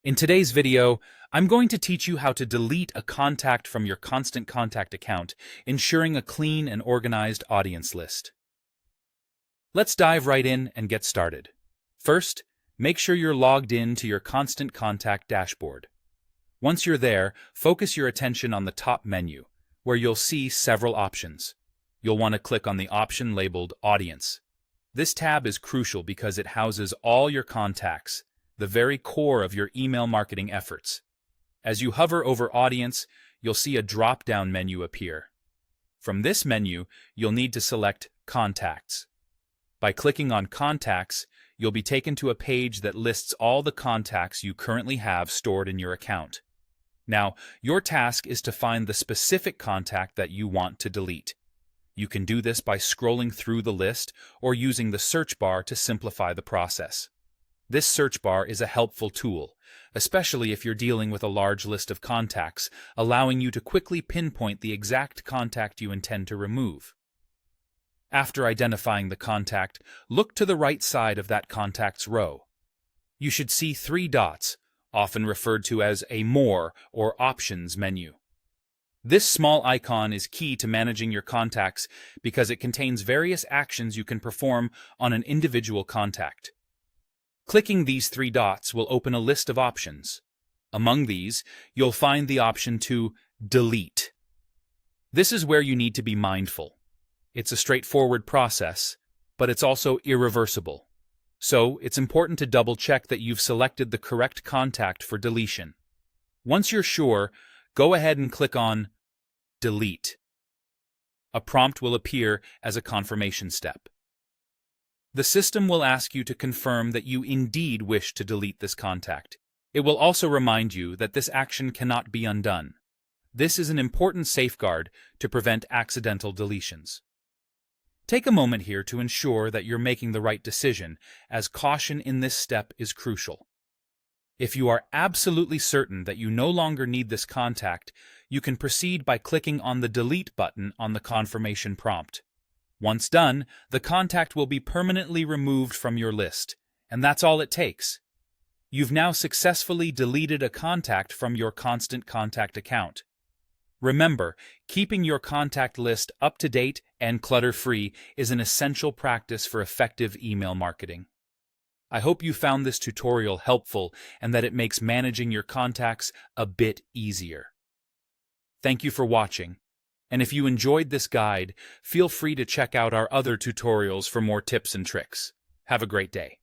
In today's video, I'm going to teach you how to delete a contact from your Constant Contact account, ensuring a clean and organized audience list. Let's dive right in and get started. First, make sure you're logged in to your Constant Contact dashboard. Once you're there, focus your attention on the top menu, where you'll see several options. You'll want to click on the option labeled Audience. This tab is crucial because it houses all your contacts, the very core of your email marketing efforts. As you hover over Audience, you'll see a drop-down menu appear. From this menu, you'll need to select Contacts. By clicking on Contacts, you'll be taken to a page that lists all the contacts you currently have stored in your account. Now, your task is to find the specific contact that you want to delete. You can do this by scrolling through the list or using the search bar to simplify the process. This search bar is a helpful tool, especially if you're dealing with a large list of contacts, allowing you to quickly pinpoint the exact contact you intend to remove. After identifying the contact, look to the right side of that contact's row. You should see three dots, often referred to as a More or Options menu. This small icon is key to managing your contacts because it contains various actions you can perform on an individual contact. Clicking these three dots will open a list of options. Among these, you'll find the option to delete. This is where you need to be mindful. It's a straightforward process, but it's also irreversible. So, it's important to double-check that you've selected the correct contact for deletion. Once you're sure, go ahead and click on Delete. A prompt will appear as a confirmation step. The system will ask you to confirm that you indeed wish to delete this contact. It will also remind you that this action cannot be undone. This is an important safeguard to prevent accidental deletions. Take a moment here to ensure that you're making the right decision, as caution in this step is crucial. If you are absolutely certain that you no longer need this contact, you can proceed by clicking on the Delete button on the confirmation prompt. Once done, the contact will be permanently removed from your list, and that's all it takes. You've now successfully deleted a contact from your Constant Contact account. Remember, keeping your contact list up to date and clutter-free is an essential practice for effective email marketing. I hope you found this tutorial helpful and that it makes managing your contacts a bit easier. Thank you for watching. And if you enjoyed this guide, feel free to check out our other tutorials for more tips and tricks. Have a great day.